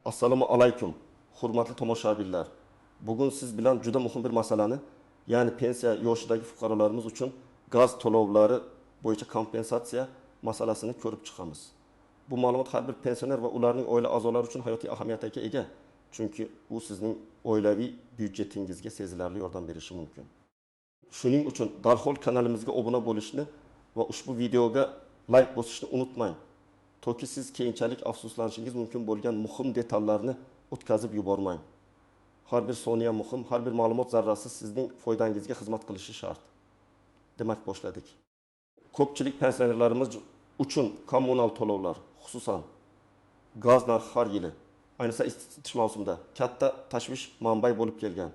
Assalomu alaykum, hurmatli tomoshabinlar. Bugun siz bilan juda muhim bir masalani, ya'ni pensiya yoshidagi fuqarolarimiz uchun gaz to'lovlari bo'yicha kompensatsiya masalasini ko'rib chiqamiz. Bu ma'lumot har bir pensioner va ularning oila a'zolari uchun hayotiy ahamiyatga ega, chunki u sizning oilaviy byudjetingizga sezilarli yordam berishi mumkin. Shuning uchun darhol kanalimizga obuna bo'lishni va ushbu videoga like bosishni unutmang. Toki siz keyinchalik afsuslanishingiz mumkin bo'lgan muhim detallarni o'tkazib yubormang. Har bir soniya muhim, har bir ma'lumot zarrasi sizning foydangizga xizmat qilishi shart. Demak, boshladik. Ko'pchilik pensionerlarimiz uchun kommunal to'lovlar, xususan gaz narxi har yili, ayniqsa isitish mavsumida katta tashvish manbai bo'lib kelgan.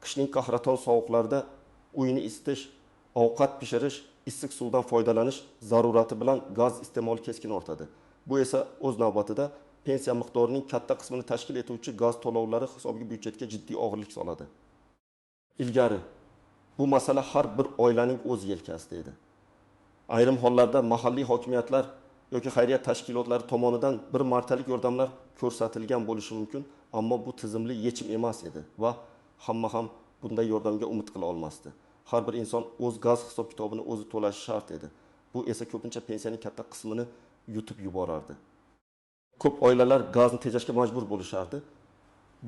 Qishning qahraton sovuqlarida uyni isitish, ovqat pishirish, issiq suvdan foydalanish zarurati bilan gaz iste'moli keskin ortadi. Bu esa o'z navbatida pensiya miqdorining katta qismini tashkil etuvchi gaz to'lovlari hisobiga byudjetga jiddiy og'irlik soladi. Ilgari bu masala har bir oilaning o'z yelkasida edi. Ayrim hollarda mahalliy hokimiyatlar yoki xayriya tashkilotlari tomonidan bir martalik yordamlar ko'rsatilgan bo'lishi mumkin, ammo bu tizimli yechim emas edi va hamma ham bunday yordamga umid qila olmasdi. Har bir inson o'z gaz hisob-kitobini o'zi to'lashi shart edi. Bu esa ko'pincha pensiyaning katta qismini yutib yuborardi. Ko'p oilalar gazni tejashga majbur bo'lishardi.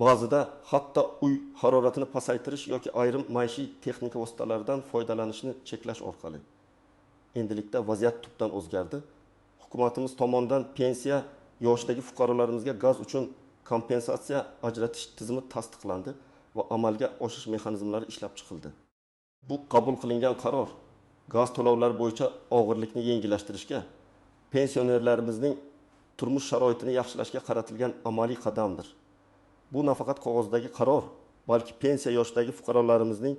Ba'zida hatto uy haroratini pasaytirish yoki ayrim maishiy texnika vositalaridan foydalanishni cheklash orqali. Endilikda vaziyat tubdan o'zgardi. Hukumatimiz tomonidan pensiya yoshidagi fuqarolarimizga gaz uchun kompensatsiya ajratish tizimi tasdiqlandi va amalga oshirish mexanizmlari ishlab chiqildi. Bu qabul qilingan qaror gaz to'lovlari bo'yicha og'irlikni yengillashtirishga, pensionerlarimizning turmush sharoitini yaxshilashga qaratilgan amaliy qadamdir. Bu nafaqat qog'ozdagi qaror, balki pensiya yoshidagi fuqarolarimizning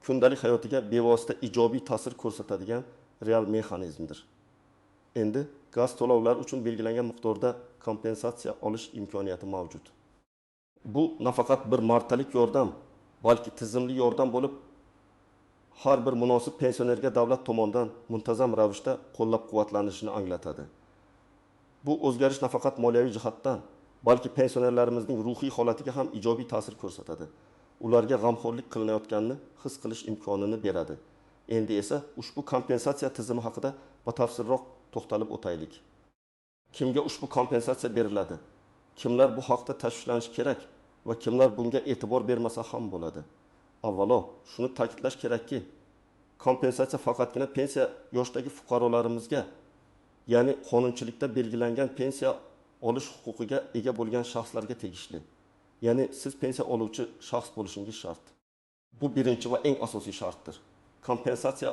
kundalik hayotiga bevosita ijobiy ta'sir ko'rsatadigan real mexanizmdir. Endi gaz to'lovlari uchun belgilangan miqdorda kompensatsiya olish imkoniyati mavjud. Bu nafaqat bir martalik yordam, balki tizimli yordam bo'lib, har bir munosib pensionerga davlat tomonidan muntazam ravishda qo'llab-quvvatlanishini anglatadi. Bu o'zgarish nafaqat moliyaviy jihatdan, balki pensionerlarimizning ruhiy holatiga ham ijobiy ta'sir ko'rsatadi. Ularga g'amxo'rlik qilinayotganini his qilish imkonini beradi. Endi esa ushbu kompensatsiya tizimi haqida batafsilroq to'xtalib o'taylik. Kimga ushbu kompensatsiya beriladi? Kimlar bu haqda tashvishlanish kerak va kimlar bunga e'tibor bermasa ham bo'ladi? Avvalo, shuni ta'kidlash kerakki, kompensatsiya faqatgina pensiya yoshidagi fuqarolarimizga, ya'ni qonunchilikda belgilangan pensiya olish huquqiga ega bo'lgan shaxslarga tegishli. Ya'ni siz pensiya oluvchi shaxs bo'lishingiz shart. Bu birinchi va eng asosiy shartdir. Kompensatsiya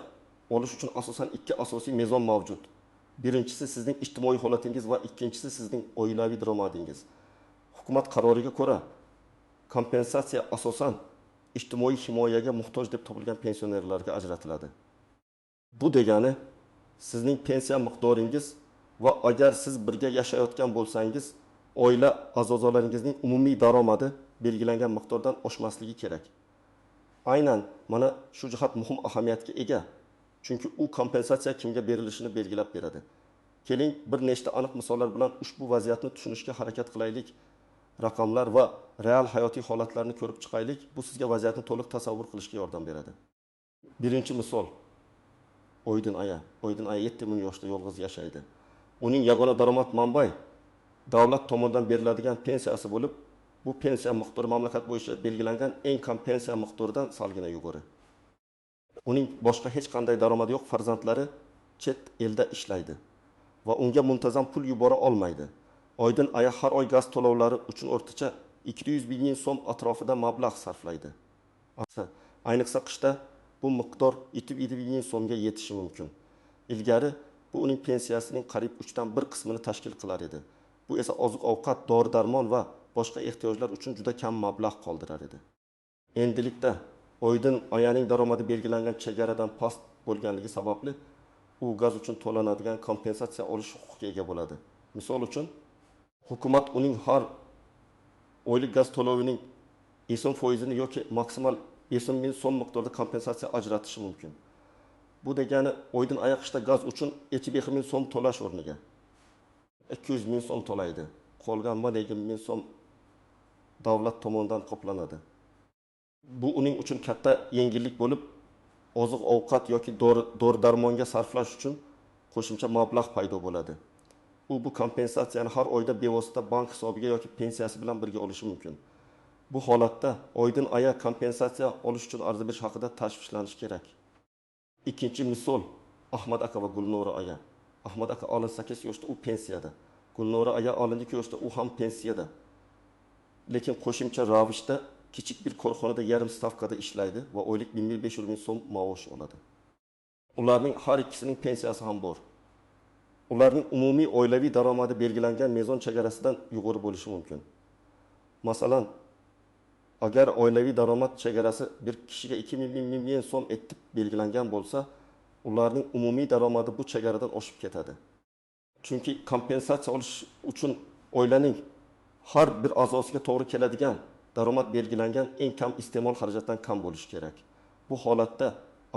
olish uchun asosan ikki asosiy mezon mavjud. Birinchisi sizning ijtimoiy holatingiz va ikkinchisi sizning oilaviy daromadingiz. Hukumat qaroriga ko'ra, kompensatsiya asosan ijtimoiy himoyaga muhtoj deb topilgan pensionerlarga ajratiladi. Bu degani sizning pensiya miqdoringiz va agar siz birga yashayotgan bo'lsangiz, oila a'zolaringizning umumiy daromadi belgilangan miqdordan oshmasligi kerak. Aynan mana shu jihat muhim ahamiyatga ega, chunki u kompensatsiya kimga berilishini belgilab beradi. Keling, bir nechta aniq misollar bilan ushbu vaziyatni tushunishga harakat qilaylik. Raqamlar va real hayotiy holatlarni ko'rib chiqaylik. Bu sizga vaziyatni to'liq tasavvur qilishga yordam beradi. Birinchi misol. Oydin aya 7 ming yoshda yolg'iz yashaydi. Uning yagona daromad manbai davlat tomonidan beriladigan pensiyasi bo'lib, bu pensiya miqdori mamlakat bo'yicha belgilangan eng kam pensiya miqdoridan salgina yuqori. Uning boshqa hech qanday daromadi yo'q, farzandlari chet elda ishlaydi va unga muntazam pul yubora olmaydi. Oydin aya har oy gaz to'lovlari uchun o'rtacha 200 ming so'm atrofida mablag' sarflaydi. Ayniqsa qishda bu miqdor 7 ming so'mga yetishi mumkin. Ilgari bu uning pensiyasining qariyb 3 dan 1 qismini tashkil qilar edi. Bu esa oziq-ovqat, dori-darmon va boshqa ehtiyojlar uchun juda kam mablag' qoldirar edi. Endilikda Oydin ayaning daromadi belgilangan chegaradan past bo'lganligi sababli u gaz uchun to'lanadigan kompensatsiya olish huquqiga ega bo'ladi. Misol uchun, hukumat uning har oylik gaz to'lovining eson foizini yoki maksimal 5 ming so'm miqdorida kompensatsiya ajratishi mumkin. Bu degani Oydin aya qishda gaz uchun 2 ming so'm to'lash o'rniga 200 ming so'm to'laydi. Qolgan 20 ming so'm davlat tomonidan qoplanadi. Bu uning uchun katta yengillik bo'lib, oziq-ovqat yoki dori-darmonga sarflash uchun qo'shimcha mablag' paydo bo'ladi. Bu kompensatsiyani har oyda bevosita bank hisobiga yoki pensiyasi bilan birga olishi mumkin. Bu holatda oydin aya kompensatsiya olish uchun arz berish haqida tashvishlanish kerak. Ikkinchi misol Ahmad aka va Gulnora aya. Ahmad aka 68 yoshda, u pensiyada. Gulnora aya 12 yoshda, u ham pensiyada. Lekin qo'shimcha ravishda kichik bir korxonada yarim stavkada ishlaydi va oylik 1500 ming so'm maosh oladi. Ularning har ikkisining pensiyasi ham bor. Ularning umumiy oilaviy daromadi belgilangan mezon chegarasidan yuqori bo'lishi mumkin. Masalan, agar oilaviy daromad chegarasi bir kishiga 2000 ming so'm etib belgilangan bo'lsa, ularning umumiy daromadi bu chegaradan oshib ketadi. Chunki kompensatsiya olish uchun oilaning har bir a'zosiga to'g'ri keladigan daromad belgilangan eng kam iste'mol xarajatdan kam bo'lishi kerak. Bu holatda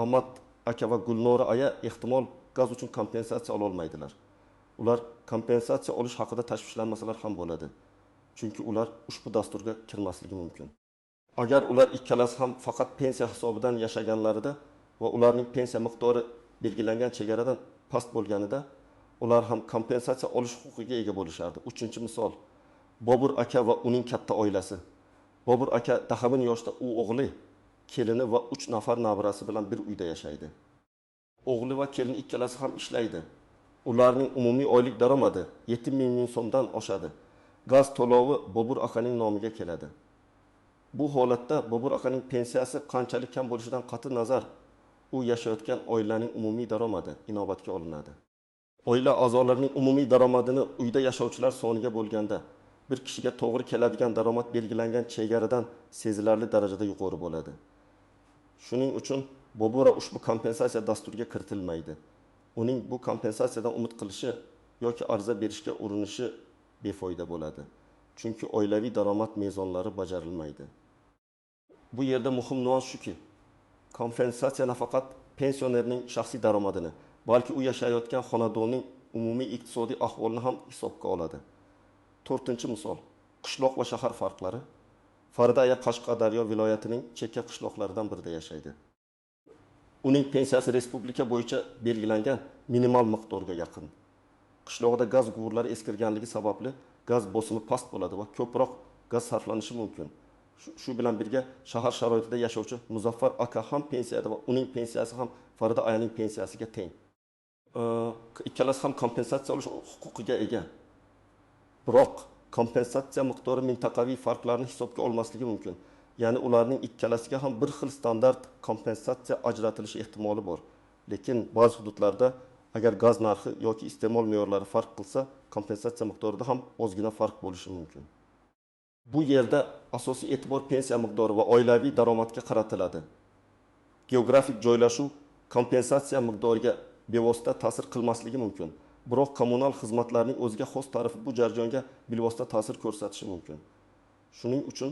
Ahmad aka va Gulnora aya ehtimol gaz uchun kompensatsiya ola olmaydilar. Ular kompensatsiya olish haqida tashvishlanmasalar ham bo'ladi. Chunki ular ushbu dasturga kirmasligi mumkin. Agar ular ikkalasi ham faqat pensiya hisobidan yashaganlarida va ularning pensiya miqdori belgilangan chegaradan past bo'lganida, ular ham kompensatsiya olish huquqiga ega bo'lishardi. Uchinchi misol, Bobur aka va uning katta oilasi. Bobur aka 10 yoshda, u o'g'li, kelini va 3 nafar nabirasi bilan bir uyda yashaydi. O'g'li va kelin ikkalasi ham ishlaydi. Ularning umumiy oylik daromadi 7000 ming so'mdan oshadi. Gaz to'lovi Bobur akaning nomiga keladi. Bu holatda Bobur akaning pensiyasi qanchalik kam bo'lishidan qat'iy nazar, u yashayotgan oilaning umumiy daromadi inobatga olinadi. Oila a'zolarining umumiy daromadini uyda yashovchilar soniga bo'lganda bir kishiga to'g'ri keladigan daromad belgilangan chegaradan sezilarli darajada yuqori bo'ladi. Shuning uchun Bobura ushbu kompensatsiya dasturiga kiritilmaydi. Uning bu kompensatsiyadan umid qilishi yoki ariza berishga urinishi befoyda bo'ladi. Chunki oilaviy daromad mezonlari bajarilmaydi. Bu yerda muhim nuans shuki, kompensatsiya nafaqat pensionerning shaxsiy daromadini, balki u yashayotgan xonadonning umumiy iqtisodiy ahvolini ham hisobga oladi. 4-misol, qishloq va shahar farqlari. Farida aya Qashqadaryo viloyatining chekka qishloqlaridan birida yashaydi. Uning pensiyasi respublika bo'yicha belgilangan minimal miqdorga yaqin. Qishloqda gaz quvurlari eskirganligi sababli gaz bosimi past bo'ladi va ko'proq gaz sarflanishi mumkin. Shu bilan birga shahar sharoitida yashovchi Muzaffar aka ham pensiyada va uning pensiyasi ham Farida ayaning pensiyasiga teng. Ikkalasi ham kompensatsiya olish huquqiga ega. Biroq kompensatsiya miqdori mintaqaviy farqlarni hisobga olmasligi mumkin. Ya'ni ularning ikkalasiga ham bir xil standart kompensatsiya ajratilishi ehtimoli bor. Lekin ba'zi hududlarda agar gaz narxi yoki iste'mol me'yorlari farq qilsa, kompensatsiya miqdorida ham ozgina farq bo'lishi mumkin. Bu yerda asosiy e'tibor pensiya miqdori va oilaviy daromadga qaratiladi. Geografik joylashuv kompensatsiya miqdoriga bevosita ta'sir qilmasligi mumkin. Biroq kommunal xizmatlarning o'ziga xos tarifi bu jarayonga bilvosita ta'sir ko'rsatishi mumkin. Shuning uchun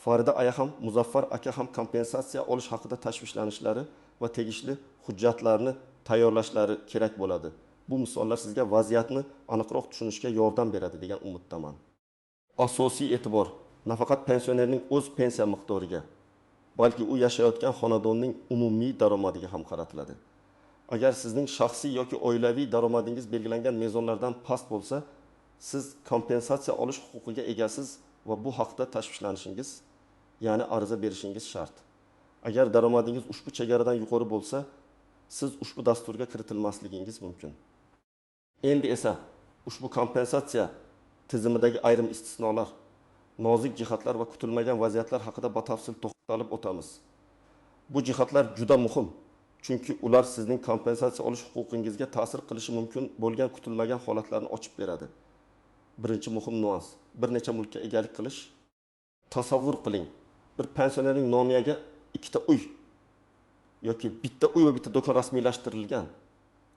Farida aya ham, Muzaffar aka ham kompensatsiya olish haqida tashvishlanishlari va tegishli hujjatlarni tayyorlashlari kerak bo'ladi. Bu misollar sizga vaziyatni aniqroq tushunishga yordam beradi degan umiddaman. Asosiy e'tibor nafaqat pensionerning o'z pensiya miqdoriga, balki u yashayotgan xonadonning umumiy daromadiga ham qaratiladi. Agar sizning shaxsiy yoki oilaviy daromadingiz belgilangan mezonlardan past bo'lsa, siz kompensatsiya olish huquqiga egasiz va bu haqda tashvishlanishingiz, ya'ni ariza berishingiz shart. Agar daromadingiz ushbu chegaradan yuqori bo'lsa, siz ushbu dasturga kiritilmasligingiz mumkin. Endi esa ushbu kompensatsiya tizimidagi ayrim istisnolar, nozik jihatlar va kutilmagan vaziyatlar haqida batafsil to'xtalib o'tamiz. Bu jihatlar juda muhim. Chunki ular sizning kompensatsiya olish huquqingizga ta'sir qilishi mumkin bo'lgan kutilmagan holatlarni ochib beradi. Birinchi muhim nuans, bir necha mulkka egalik qilish. Tasavvur qiling, bir pensionerning nomiga ikkita uy yoki bitta uy va bitta do'kon rasmiylashtirilgan.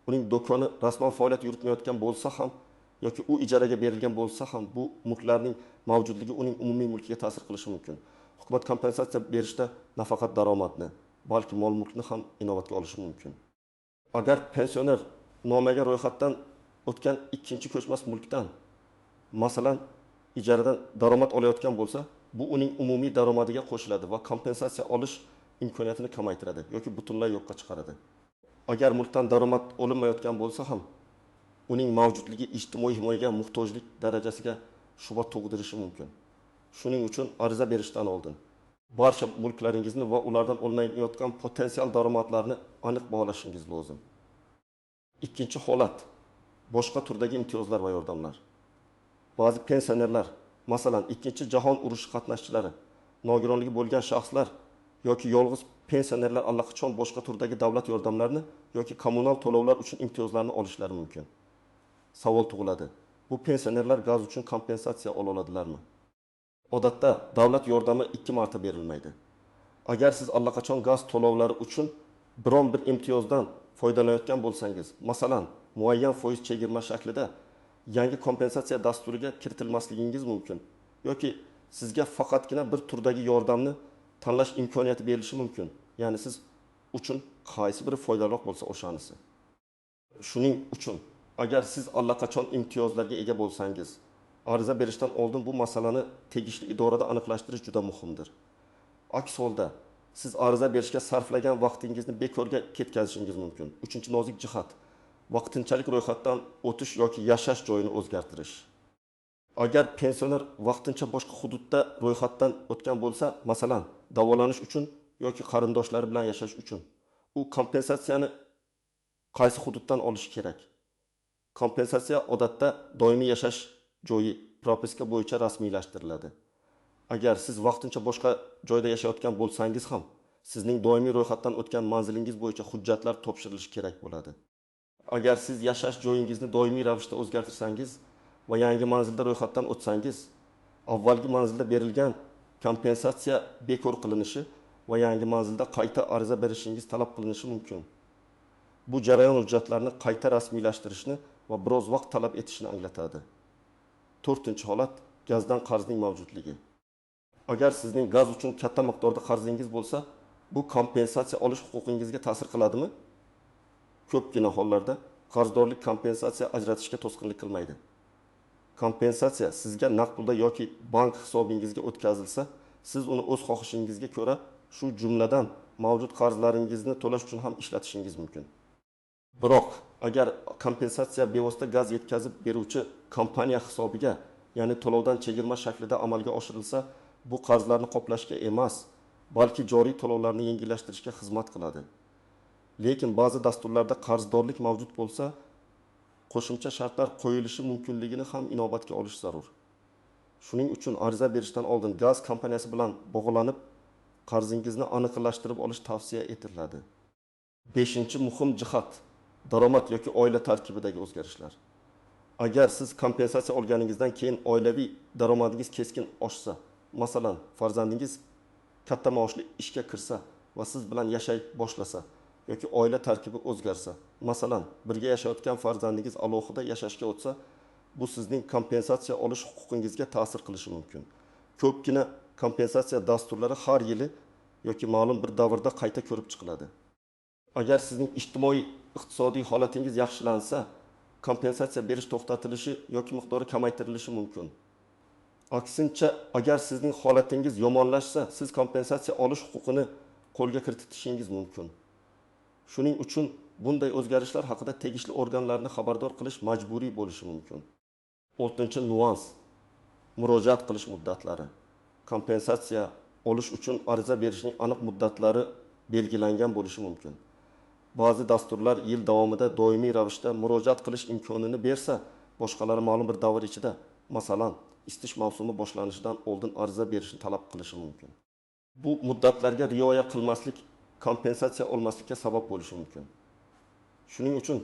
Uning do'koni rasman faoliyat yuritmayotgan bo'lsa ham yoki u ijaraga berilgan bo'lsa ham, bu mulklarning mavjudligi uning umumiy mulkiga ta'sir qilishi mumkin. Hukumat kompensatsiya berishda nafaqat daromadni, balki mol mulkni ham inobatga olishi mumkin. Agar pensioner nomiga ro'yxatdan o'tgan ikkinchi ko'chmas mulkdan, masalan, ijaradan daromad olayotgan bo'lsa, bu uning umumiy daromadiga qo'shiladi va kompensatsiya olish imkoniyatini kamaytiradi yoki butunlay yo'qqa chiqaradi. Agar mulkdan daromad olinmayotgan bo'lsa ham, uning mavjudligi ijtimoiy himoyaga muhtojlik darajasiga shubha tug'dirishi mumkin. Shuning uchun ariza berishdan oldin barcha mulklaringizni va ulardan olinayotgan potensial daromadlarni aniq baholashingiz lozim. Ikkinchi holat, boshqa turdagi imtiyozlar va yordamlar. Ba'zi pensionerlar, masalan, Ikkinchi jahon urushi qatnashchilari, nogironligi bo'lgan shaxslar yoki yolg'iz pensionerlar allaqachon boshqa turdagi davlat yordamlarini yoki kommunal to'lovlar uchun imtiyozlarni olishlari mumkin. Savol tug'iladi. Bu pensionerlar gaz uchun kompensatsiya ola oladilarmi? Odatda davlat yordami 2 marta berilmaydi. Agar siz allaqachon gaz to'lovlari uchun biron bir imtiyozdan foydalanayotgan bo'lsangiz, masalan, muayyan foiz chegirma shaklida yangi kompensatsiya dasturiga kiritilmasligingiz mumkin yoki sizga faqatgina bir turdagi yordamni tanlash imkoniyati berilishi mumkin. Ya'ni siz uchun qaysi biri foydaliroq bo'lsa o'shanisi. Shuning uchun agar siz allaqachon imtiyozlarga ega bo'lsangiz, ariza berishdan oldin bu masalani tegishli idorada aniqlashtirish juda muhimdir. Aks holda siz ariza berishga sarflagan vaqtingizni bekorga ketkazishingiz mumkin. Uchinchi nozik jihat, vaqtinchalik ro'yxatdan o'tish yoki yashash joyini o'zgartirish. Agar pensioner vaqtincha boshqa hududda ro'yxatdan o'tgan bo'lsa, masalan, davolanish uchun yoki qarindoshlari bilan yashash uchun, u kompensatsiyani qaysi hududdan olishi kerak? Kompensatsiya odatda doimiy yashash joyi propiska bo'yicha rasmiylashtiriladi. Agar siz vaqtincha boshqa joyda yashayotgan bo'lsangiz ham, sizning doimiy ro'yxatdan o'tgan manzilingiz bo'yicha hujjatlar topshirilishi kerak bo'ladi. Agar siz yashash joyingizni doimiy ravishda o'zgartirsangiz va yangi manzilda ro'yxatdan o'tsangiz, avvalgi manzilda berilgan kompensatsiya bekor qilinishi va yangi manzilda qayta ariza berishingiz talab qilinishi mumkin. Bu jarayon hujjatlarni qayta rasmiylashtirishni va biroz vaqt talab etishini anglatadi. To'rtinchi holat, gazdan qarzning mavjudligi. Agar sizning gaz uchun katta miqdorda qarzingiz bo'lsa, bu kompensatsiya olish huquqingizga ta'sir qiladimi? Ko'pgina hollarda qarzdorlik kompensatsiya ajratishga to'sqinlik qilmaydi. Kompensatsiya sizga naqd pulda yoki bank hisobingizga o'tkazilsa, siz uni o'z xohishingizga ko'ra, shu jumladan mavjud qarzlaringizni to'lash uchun ham ishlatishingiz mumkin. Biroq, agar kompensatsiya bevosita gaz yetkazib beruvchi kompaniya hisobiga, ya'ni to'lovdan chegirma shaklida amalga oshirilsa, bu qarzlarni qoplashga emas, balki joriy to'lovlarni yengillashtirishga xizmat qiladi. Lekin ba'zi dasturlarda qarzdorlik mavjud bo'lsa, qo'shimcha shartlar qo'yilishi mumkinligini ham inobatga olish zarur. Shuning uchun ariza berishdan oldin gaz kompaniyasi bilan bog'lanib, qarzingizni aniqlashtirib olish tavsiya etiladi. 5-muhim jihat, daromad yoki oila tarkibidagi o'zgarishlar. Agar siz kompensatsiya olganingizdan keyin oilaviy daromadingiz keskin oshsa, masalan, farzandingiz katta maoshli ishga kirsa va siz bilan yashay boshlasa yoki oila tarkibi o'zgarsa, masalan, birga yashayotgan farzandingiz alohida yashashga o'tsa, bu sizning kompensatsiya olish huquqingizga ta'sir qilishi mumkin. Ko'pgina kompensatsiya dasturlari har yili yoki ma'lum bir davrda qayta ko'rib chiqiladi. Agar sizning ijtimoiy iqtisodiy holatingiz yaxshilansa, kompensatsiya berish to'xtatilishi yoki miqdori kamaytirilishi mumkin. Aksincha, agar sizning holatingiz yomonlashsa, siz kompensatsiya olish huquqini qo'lga kiritishingiz mumkin. Shuning uchun bunday o'zgarishlar haqida tegishli organlarni xabardor qilish majburiy bo'lishi mumkin. 4-nuans, murojaat qilish muddatlari. Kompensatsiya olish uchun ariza berishning aniq muddatlari belgilangan bo'lishi mumkin. Ba'zi dasturlar yil davomida doimiy ravishda murojaat qilish imkonini bersa, boshqalari ma'lum bir davr ichida, masalan, isitish mavsumi boshlanishidan oldin ariza berishni talab qilishi mumkin. Bu muddatlarga rioya qilmaslik kompensatsiya olmaslikka sabab bo'lishi mumkin. Shuning uchun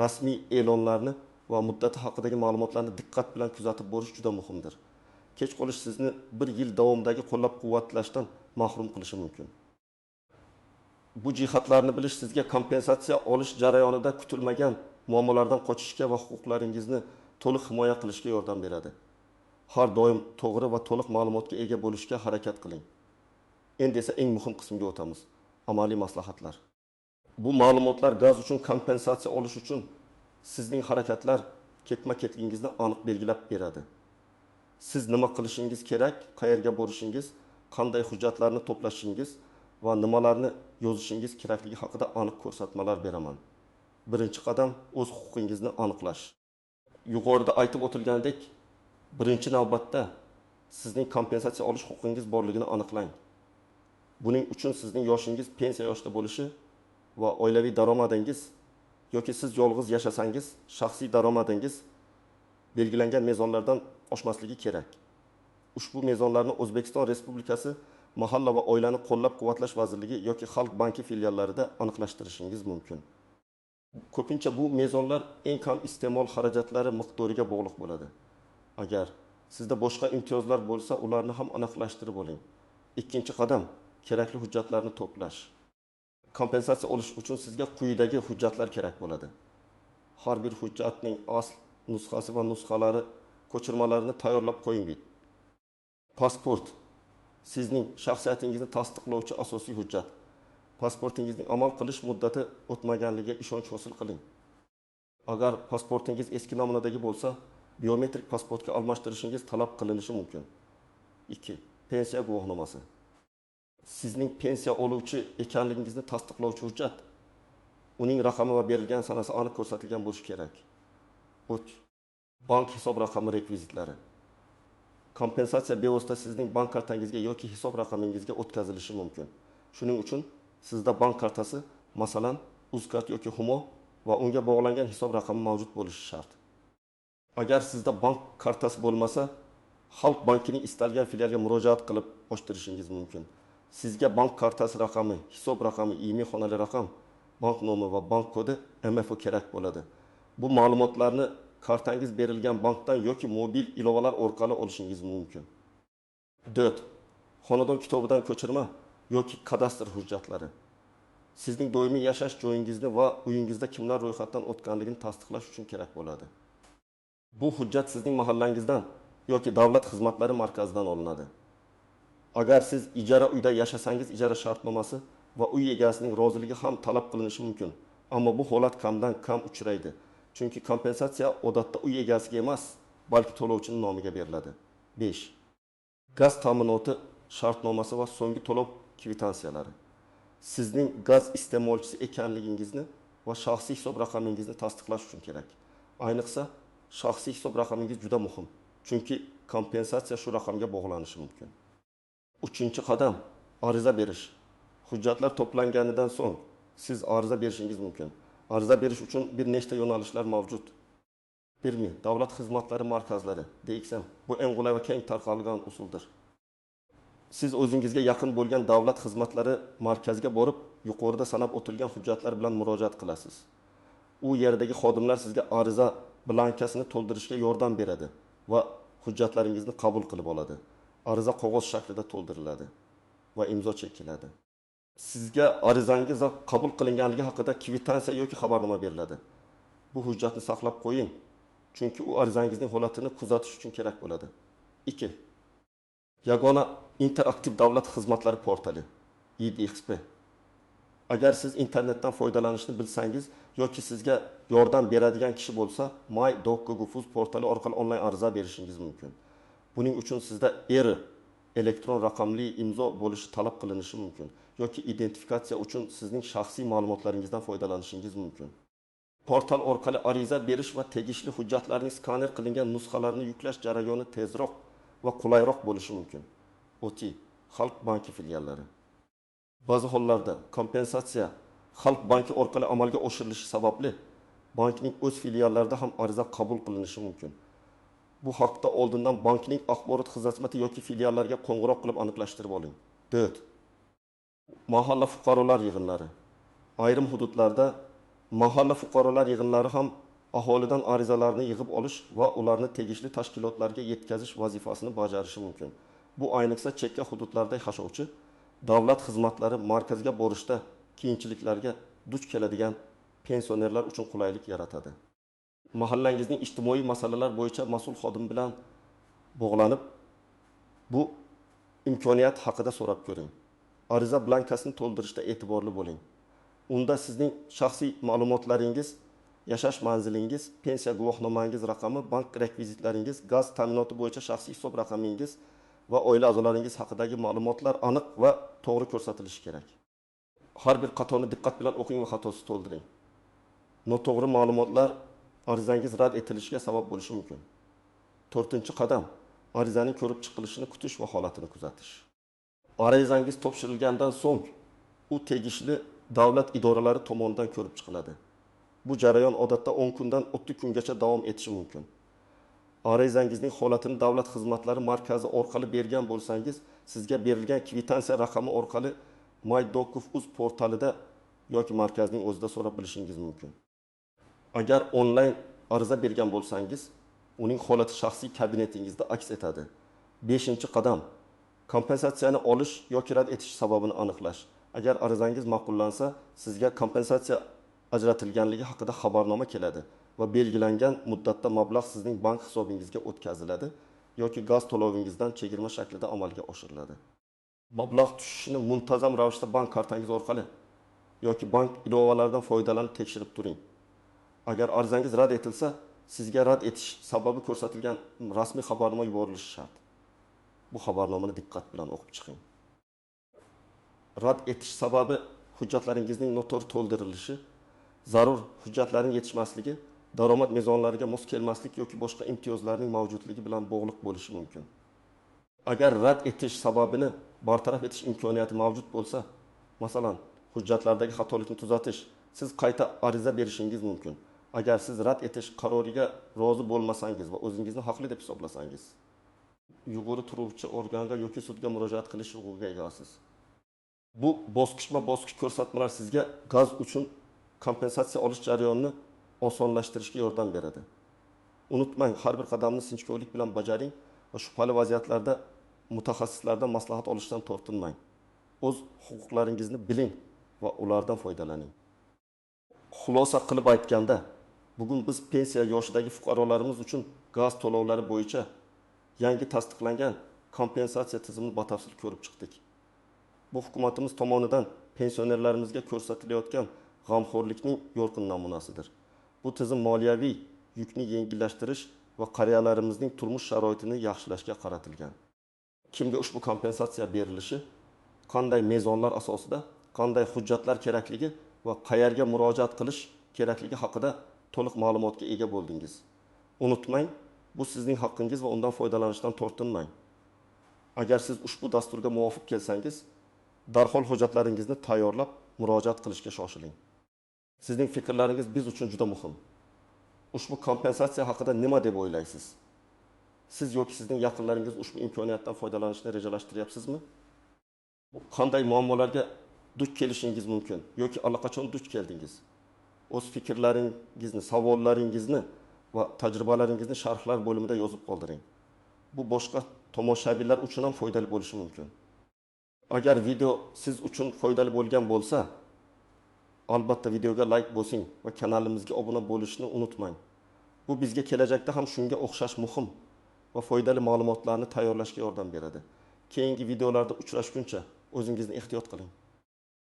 rasmiy e'lonlarni va muddati haqidagi ma'lumotlarni diqqat bilan kuzatib borish juda muhimdir. Kech qolish sizni bir yil davomidagi qo'llab-quvvatlashdan mahrum qilishi mumkin. Bu jihatlarni bilish sizga kompensatsiya olish jarayonida kutilmagan muammolardan qochishga va huquqlaringizni to'liq himoya qilishga yordam beradi. Har doim to'g'ri va to'liq ma'lumotga ega bo'lishga harakat qiling. Endi esa eng muhim qismga o'tamiz. Amaliy maslahatlar. Bu ma'lumotlar gaz uchun kompensatsiya olish uchun sizning harakatlar ketma-ketligingizni aniq belgilab beradi. siz nima qilishingiz kerak, qayerga borishingiz, qanday hujjatlarni to'plashingiz va nimalarni yozishingiz kerakligi haqida aniq ko'rsatmalar beraman. Birinchi qadam o'z huquqingizni aniqlash. Yuqorida aytib o'tilgandek, birinchi navbatda sizning kompensatsiya olish huquqingiz borligini aniqlang. Buning uchun sizning yoshingiz pensiya yoshida bo'lishi va oilaviy daromadingiz yoki siz yolg'iz yashasangiz, shaxsiy daromadingiz belgilangan mezonlardan oshmasligi kerak. Ushbu mezonlarni O'zbekiston Respublikasi Mahalla va oilani qo'llab-quvvatlash vazirligi yoki Xalq banki filiallarida aniqlashtirishingiz mumkin. Ko'pincha bu mezonlar eng kam iste'mol xarajatlari miqdoriga bog'liq bo'ladi. Agar sizda boshqa imtiyozlar bo'lsa, ularni ham aniqlashtirib oling. Ikkinchi qadam kerakli hujjatlarni to'plash. Kompensatsiya olish uchun sizga quyidagi hujjatlar kerak bo'ladi. Har bir hujjatning asl nusxasi va nusxalari ko'chirmalarini tayyorlab qo'ying. Pasport sizning shaxsiyatingizni tasdiqlovchi asosiy hujjat. Pasportingizning amal qilish muddati o'tmaganligiga ishonch hosil qiling. Agar pasportingiz eski namunadagi bo'lsa, biometrik pasportga almashtirishingiz talab qilinishi mumkin. 2. Pensiya guvohnomasi. Sizning pensiya oluvchi ekanligingizni tasdiqlovchi hujjat. Uning raqami va berilgan sanasi aniq ko'rsatilgan bo'lishi kerak. 3. Bank hisob raqami rekvizitlari. Kompensatsiya bevosita sizning bank kartangizga yoki hisob raqamingizga o'tkazilishi mumkin. Shuning uchun sizda bank kartasi, masalan, Uzkart yoki Humo va unga bog'langan hisob raqami mavjud bo'lishi shart. Agar sizda bank kartasi bo'lmasa, Xalq bankining istalgan filialiga murojaat qilib ochtirishingiz mumkin. Sizga bank kartasi raqami, hisob raqami, email xonali raqam, bank nomi va bank kodi MFO kerak bo'ladi. Bu ma'lumotlarni kartangiz berilgan bankdan yoki mobil ilovalar orqali olishingiz mumkin. 4. Xonadon kitobidan ko'chirma yoki kadastr hujjatlari. Sizning doimiy yashash joyingizni va uyingizda kimlar ro'yxatdan o'tganligini tasdiqlash uchun kerak bo'ladi. Bu hujjat sizning mahallangizdan yoki davlat xizmatlari markazidan olinadi. Agar siz ijara uyda yashasangiz, ijara shartnomasi va uy egasining roziligi ham talab qilinishi mumkin. Ammo bu holat kamdan kam uchraydi. Chunki kompensatsiya odatda uy egasiga emas, balki to'lovchining nomiga beriladi. 5. Gaz ta'minoti shartnomasi va so'nggi to'lov kvitansiyalari. Sizning gaz iste'molchisi ekanligingizni va shaxsiy hisob raqamingizni tasdiqlash uchun kerak. Ayniqsa, shaxsiy hisob raqamingiz juda muhim. Chunki kompensatsiya shu raqamga bog'lanishi mumkin. 3-qadam ariza berish. Hujjatlar to'planganidan so'ng siz ariza berishingiz mumkin. Ariza berish uchun bir nechta yo'nalishlar mavjud. 1. Davlat xizmatlari markazlari, DXM. Bu eng qulay va keng tarqalgan usuldir. Siz o'zingizga yaqin bo'lgan davlat xizmatlari markaziga borib, yuqorida sanab o'tilgan hujjatlar bilan murojaat qilasiz. U yerdagi xodimlar sizga ariza blankasini to'ldirishga yordam beradi va hujjatlaringizni qabul qilib oladi. Ariza qog'oz shaklida to'ldiriladi va imzo chekiladi. Sizga arizangiz qabul qilinganligi haqida kvitansiya yoki xabarnoma beriladi. Bu hujjatni saqlab qo'ying, chunki u arizangizning holatini kuzatish uchun kerak bo'ladi. 2. Yagona interaktiv davlat xizmatlari portali, IDXP. Agar siz internetdan foydalanishni bilsangiz yoki sizga yordam beradigan kishi bo'lsa, my.gov.uz portali orqali onlayn ariza berishingiz mumkin. Buning uchun sizda ERI elektron raqamli imzo bo'lishi talab qilinishi mumkin yoki identifikatsiya uchun sizning shaxsiy ma'lumotlaringizdan foydalanishingiz mumkin. Portal orqali ariza berish va tegishli hujjatlarning skaner qilingan nusxalarini yuklash jarayoni tezroq va qulayroq bo'lishi mumkin. OTI Xalq banki filiallari. Ba'zi hollarda kompensatsiya Xalq banki orqali amalga oshirilishi sababli bankning o'z filiallarida ham ariza qabul qilinishi mumkin. Bu haqda oldindan bankning axborot xizmati yoki filiallarga qo'ng'iroq qilib aniqlashtirib oling. 4. Mahalla fuqarolar yig'inlari. Ayrim hududlarda mahalla fuqarolar yig'inlari ham aholidan arizalarni yig'ib olish va ularni tegishli tashkilotlarga yetkazish vazifasini bajarishi mumkin. Bu ayniqsa chekka hududlarda yashovchi davlat xizmatlari markazga borishda qiyinchiliklarga duch keladigan pensionerlar uchun qulaylik yaratadi. Mahallangizning ijtimoiy masalalar bo'yicha mas'ul xodim bilan bog'lanib, bu imkoniyat haqida so'rab ko'ring. Ariza blankasini to'ldirishda e'tiborli bo'ling. Unda sizning shaxsiy ma'lumotlaringiz yashash manzilingiz, pensiya guvohnomangiz raqami, bank rekvizitlaringiz, gaz ta'minoti bo'yicha shaxsiy hisob raqamingiz va oila a'zolaringiz haqidagi ma'lumotlar aniq va to'g'ri ko'rsatilishi kerak. Har bir qatorni diqqat bilan o'qing va xatosiz to'ldiring. Noto'g'ri ma'lumotlar arizangiz rad etilishiga sabab bo'lishi mumkin. 4-qadam, arizaning ko'rib chiqilishini kutish va holatini kuzatish. Arizangiz topshirilgandan so'ng u tegishli davlat idoralari tomonidan ko'rib chiqiladi. Bu jarayon odatda 10 kundan 30 kungacha davom etishi mumkin. Arizangizning holatini davlat xizmatlari markazi orqali bergan bo'lsangiz, sizga berilgan kvitansiya raqami orqali MyDocuv.uz portalida yoki markazning o'zida so'rab bilishingiz mumkin. Agar onlayn ariza bergan bo'lsangiz, uning holati shaxsiy kabinetingizda aks etadi. 5-qadam, kompensatsiyani olish yoki rad etish sababini aniqlash. Agar arizangiz ma'qullansa, sizga kompensatsiya ajratilganligi haqida xabarnoma keladi va belgilangan muddatda mablag' sizning bank hisobingizga o'tkaziladi yoki gaz to'lovingizdan chegirma shaklida amalga oshiriladi. Mablag' tushishini muntazam ravishda bank kartangiz orqali yoki bank ilovalaridan foydalanib tekshirib turing. Agar arizangiz rad etilsa, sizga rad etish sababi ko'rsatilgan rasmiy xabarnoma yuborilishi shart. Bu xabarnomani diqqat bilan o'qib chiqing. Rad etish sababi hujjatlaringizning noto'g'ri to'ldirilishi, zarur hujjatlarning yetishmasligi, daromad mezonlariga mos kelmaslik yoki boshqa imtiyozlarning mavjudligi bilan bog'liq bo'lishi mumkin. Agar rad etish sababini bartaraf etish imkoniyati mavjud bo'lsa, masalan, hujjatlardagi xatolikni tuzatish, siz qayta ariza berishingiz mumkin. Agar siz rad etish qaroriga rozi bo'lmasangiz va o'zingizni haqli deb hisoblasangiz, yuqori turuvchi organga yoki sudga murojaat qilish huquqiga egasiz. Bu bosqichma-bosqich ko'rsatmalar sizga gaz uchun kompensatsiya olish jarayonini osonlashtirishga yordam beradi. Unutmang, har bir qadamni sinchkovlik bilan bajaring va shubhali vaziyatlarda mutaxassislardan maslahat olishdan tortinmang. O'z huquqlaringizni biling va ulardan foydalaning. Xulosa qilib aytganda, bugun biz pensiya yoshidagi fuqarolarimiz uchun gaz to'lovlari bo'yicha yangi tasdiqlangan kompensatsiya tizimini batafsil ko'rib chiqdik. Bu hukumatimiz tomonidan pensionerlarimizga ko'rsatilayotgan g'amxo'rlikning yorqin namunasidir. Bu tizim moliyaviy yukni yengillashtirish va qariyalarimizning turmush sharoitini yaxshilashga qaratilgan. Kimga ushbu kompensatsiya berilishi, qanday mezonlar asosida, qanday hujjatlar kerakligi va qayerga murojaat qilish kerakligi haqida to'liq ma'lumotga ega bo'ldingiz. Unutmang, bu sizning haqqingiz va undan foydalanishdan tortinmang. Agar siz ushbu dasturga muvofiq kelsangiz, darhol hujjatlaringizni tayyorlab murojaat qilishga shoshiling. Sizning fikrlaringiz biz uchun juda muhim. Ushbu kompensatsiya haqida nima deb o'ylaysiz? Siz yoki sizning yaqinlaringiz ushbu imkoniyatdan foydalanishni rejalashtiryapsizmi? Qanday muammolarga duch kelishingiz mumkin yoki allaqachon duch keldingiz? O'z fikrlaringizni, savollaringizni va tajribalaringizni sharhlar bo'limida yozib qoldiring. Bu boshqa tomoshabinlar uchun ham foydali bo'lishi mumkin. Agar video siz uchun foydali bo'lgan bo'lsa, albatta videoga like bosing va kanalimizga obuna bo'lishni unutmang. Bu bizga kelajakda ham shunga o'xshash muhim va foydali ma'lumotlarni tayyorlashga yordam beradi. Keyingi videolarda uchrashguncha o'zingizni ehtiyot qiling.